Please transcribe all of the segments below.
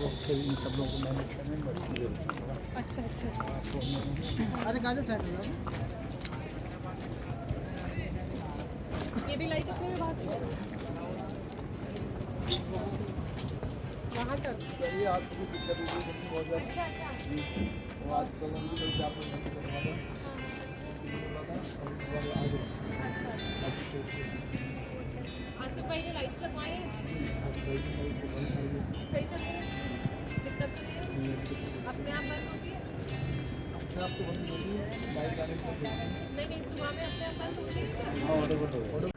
वो फिर इन सब लोगों को मैनेज करने में बड़ी मुश्किल होती है। अच्छा अच्छा अरे काजल साइड में ये भी लाइट अपने में बात है वहाँ तक। ये आज की दिक्कत हुई है बहुत ज़्यादा। अच्छा अच्छा वो आज कल हम लोग 4-5 घंटे करवा दें आगे आज से पहले लाइट्स लगवाए हैं, आज कल की बहुत सारी सही चल रही है, दिक्कत तो नहीं है, अपने आप बंद होती है? अपने आप तो बंद होती है लाइट आने को नहीं नहीं, सुबह में अपने आप बंद होती है क्या? हाँ ऑर्डर हो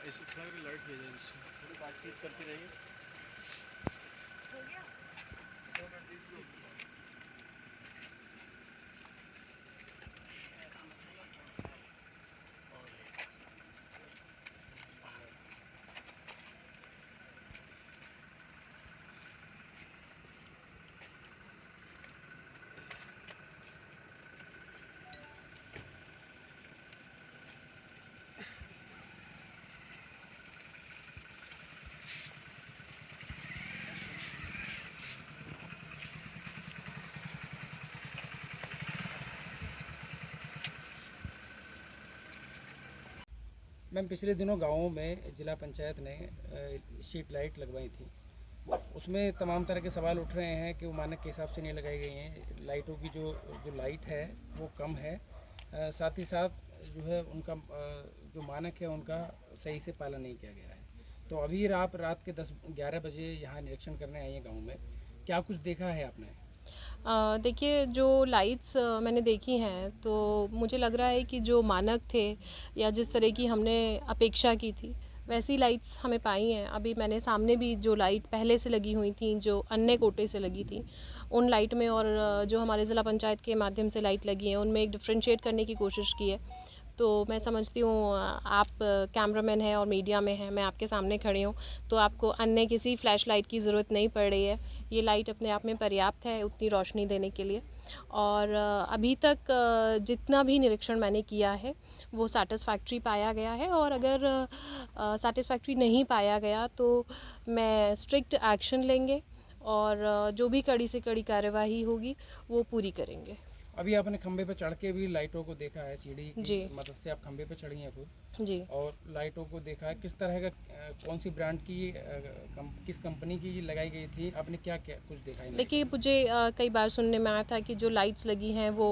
ऐसे थोड़ा भी लाइट भेजा जिससे थोड़ी बातचीत करते रहिए। हो गया? मैम पिछले दिनों गाँवों में जिला पंचायत ने स्ट्रीट लाइट लगवाई थी, उसमें तमाम तरह के सवाल उठ रहे हैं कि वो मानक के हिसाब से नहीं लगाई गई हैं। लाइटों की जो लाइट है वो कम है, साथ ही साथ जो है उनका जो मानक है उनका सही से पालन नहीं किया गया है। तो अभी रात के 10-11 बजे यहाँ निरीक्षण करने आई हैं गाँव में, क्या कुछ देखा है आपने? देखिए, जो लाइट्स मैंने देखी हैं तो मुझे लग रहा है कि जो मानक थे या जिस तरह की हमने अपेक्षा की थी वैसी लाइट्स हमें पाई हैं। अभी मैंने सामने भी जो लाइट पहले से लगी हुई थी, जो अन्य कोटे से लगी थी, उन लाइट में और जो हमारे ज़िला पंचायत के माध्यम से लाइट लगी हैं उनमें एक डिफ्रेंशिएट करने की कोशिश की है। तो मैं समझती हूँ आप कैमरामैन हैं और मीडिया में हैं, मैं आपके सामने खड़ी हूँ, तो आपको अन्य किसी फ्लैश लाइट की ज़रूरत नहीं पड़ रही है। ये लाइट अपने आप में पर्याप्त है उतनी रोशनी देने के लिए। और अभी तक जितना भी निरीक्षण मैंने किया है वो सैटिस्फैक्ट्री पाया गया है, और अगर सैटिस्फैक्ट्री नहीं पाया गया तो मैं स्ट्रिक्ट एक्शन लेंगे और जो भी कड़ी से कड़ी कार्यवाही होगी वो पूरी करेंगे। अभी आपने खंबे पर चढ़ के भी लाइटों को देखा है, सीढ़ी की मदद से आप खंबे पर चढ़ी हैं खुद जी, और लाइटों को देखा है। किस तरह का कौन सी ब्रांड की किस कंपनी की लगाई गई थी, आपने क्या क्या कुछ देखा है? देखिए, मुझे कई बार सुनने में आया था कि जो लाइट्स लगी हैं वो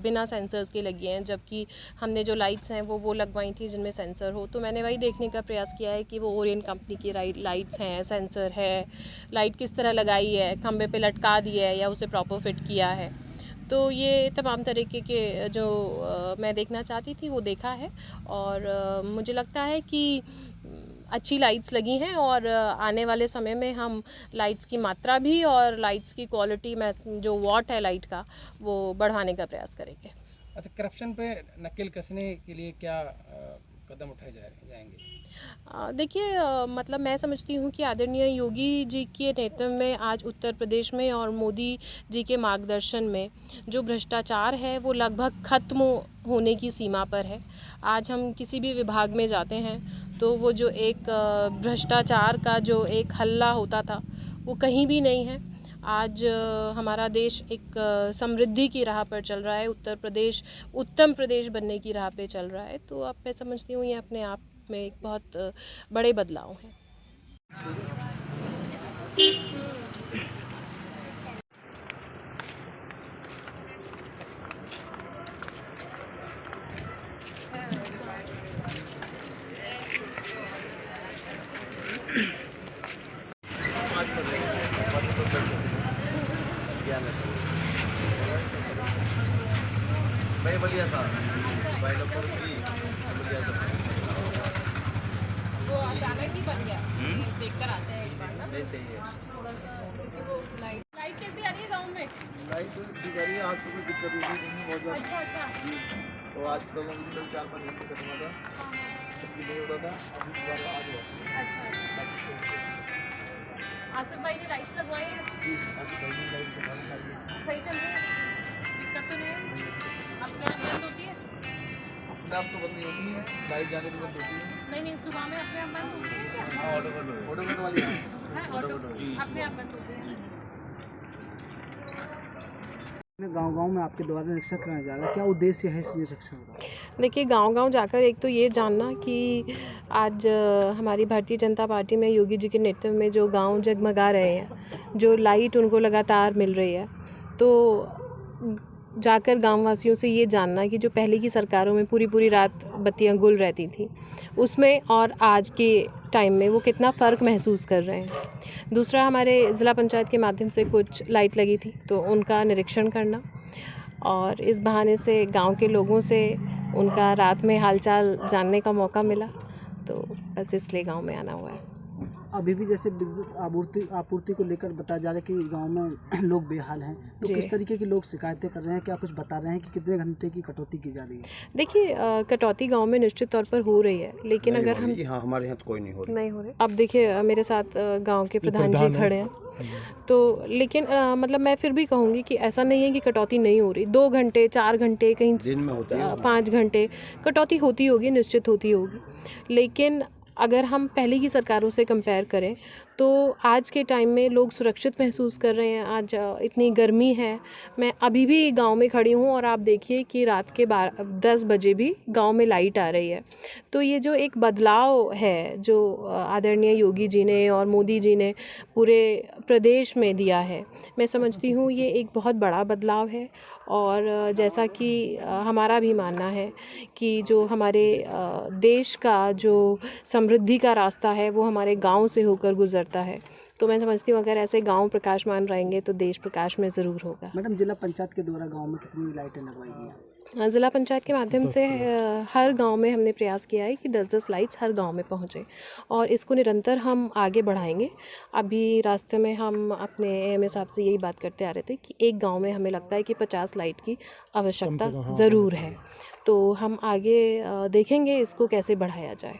बिना सेंसर्स के लगी हैं, जबकि हमने जो लाइट्स हैं वो लगवाई थी जिनमें सेंसर हो। तो मैंने वही देखने का प्रयास किया है कि वो ओरिएंट कंपनी की लाइट्स हैं, सेंसर है, लाइट किस तरह लगाई है, खंबे पे लटका दी है या उसे प्रॉपर फिट किया है। तो ये तमाम तरीके के जो मैं देखना चाहती थी वो देखा है, और मुझे लगता है कि अच्छी लाइट्स लगी हैं, और आने वाले समय में हम लाइट्स की मात्रा भी और लाइट्स की क्वालिटी में जो वॉट है लाइट का वो बढ़ाने का प्रयास करेंगे। अच्छा, करप्शन पे नकेल कसने के लिए क्या कदम उठाए जाएंगे? देखिए, मतलब मैं समझती हूँ कि आदरणीय योगी जी के नेतृत्व में आज उत्तर प्रदेश में और मोदी जी के मार्गदर्शन में जो भ्रष्टाचार है वो लगभग ख़त्म होने की सीमा पर है। आज हम किसी भी विभाग में जाते हैं तो वो जो एक भ्रष्टाचार का जो एक हल्ला होता था वो कहीं भी नहीं है। आज हमारा देश एक समृद्धि की राह पर चल रहा है, उत्तर प्रदेश उत्तम प्रदेश बनने की राह पे चल रहा है। तो अब मैं समझती हूँ ये अपने आप में एक बहुत बड़े बदलाव हैं। भाई बलिया साहब भाई लोग बलिया साहब ही बन गया, देख कर आते हैं एक बार ना ऐसे ही है। थोड़ा सा, क्योंकि वो लाइट कैसी आ रही है गाँव में? लाइट ठीक आ रही है। आज तो कोई दिक्कत नहीं थी बहुत ज़्यादा। अच्छा अच्छा। जी, तो आज प्रॉब्लम कल 4-5 घंटे तक हुआ था, जबकि नहीं हो रहा था। अभी दोबारा आज हुआ। अच्छा, आसिफ भाई ने लाइट्स लगवाई हैं? जी, आज भाई ने लाइट के बारे में सही चल रही है, दिक्कत तो नहीं है? अपने आप बंद होती है? अपने आप तो बंद नहीं होती है, लाइट जाने पर बंद होती है। नहीं, सुबह में अपने आप बंद होती है क्या? हाँ, ऑटोमेटिक वाली है। ऑटो अपने आप बंद होते हैं। गांव-गांव में आपके द्वारा निरीक्षण कराया जा रहा है, क्या उद्देश्य है इस निरीक्षण का? देखिए, गांव-गांव जाकर एक तो ये जानना कि आज हमारी भारतीय जनता पार्टी में योगी जी के नेतृत्व में जो गांव जगमगा रहे हैं, जो लाइट उनको लगातार मिल रही है, तो जाकर गांव वासियों से ये जानना कि जो पहले की सरकारों में पूरी रात बत्तियां गुल रहती थी, उसमें और आज के टाइम में वो कितना फ़र्क महसूस कर रहे हैं। दूसरा, हमारे ज़िला पंचायत के माध्यम से कुछ लाइट लगी थी, तो उनका निरीक्षण करना, और इस बहाने से गांव के लोगों से उनका रात में हालचाल जानने का मौका मिला, तो बस इसलिए गांव में आना हुआ है। अभी भी जैसे विद्युत आपूर्ति को लेकर बताया जा रहा है कि गांव में लोग बेहाल हैं, तो जी। किस तरीके के लोग शिकायतें कर रहे हैं? क्या कुछ बता रहे हैं कि कितने घंटे की कटौती की जा रही है? देखिए, कटौती गांव में निश्चित तौर पर हो रही है, लेकिन अगर हम हाँ, हमारे यहाँ तो कोई नहीं हो रही। नहीं हो रहे। अब देखिए, मेरे साथ गांव के प्रधान जी खड़े हैं, तो लेकिन मतलब मैं फिर भी कहूँगी कि ऐसा नहीं है कि कटौती नहीं हो रही। 2 घंटे 4 घंटे कहीं दिन में होती है 5 घंटे कटौती होती होगी, निश्चित होती होगी। लेकिन अगर हम पहले की सरकारों से कंपेयर करें तो आज के टाइम में लोग सुरक्षित महसूस कर रहे हैं। आज इतनी गर्मी है, मैं अभी भी गांव में खड़ी हूं और आप देखिए कि रात के 10 बजे भी गांव में लाइट आ रही है। तो ये जो एक बदलाव है जो आदरणीय योगी जी ने और मोदी जी ने पूरे प्रदेश में दिया है, मैं समझती हूँ ये एक बहुत बड़ा बदलाव है। और जैसा कि हमारा भी मानना है कि जो हमारे देश का जो समृद्धि का रास्ता है वो हमारे गांव से होकर गुजरता है, तो मैं समझती हूँ अगर ऐसे गांव प्रकाशमान रहेंगे तो देश प्रकाश में ज़रूर होगा। मैडम, जिला पंचायत के द्वारा गाँव में कितनी लाइटें लगवाई गई हैं? ज़िला पंचायत के माध्यम से हर गांव में हमने प्रयास किया है कि 10-10 लाइट्स हर गांव में पहुंचे, और इसको निरंतर हम आगे बढ़ाएंगे। अभी रास्ते में हम अपने एएमए साहब से यही बात करते आ रहे थे कि एक गांव में हमें लगता है कि 50 लाइट की आवश्यकता ज़रूर है, तो हम आगे देखेंगे इसको कैसे बढ़ाया जाए।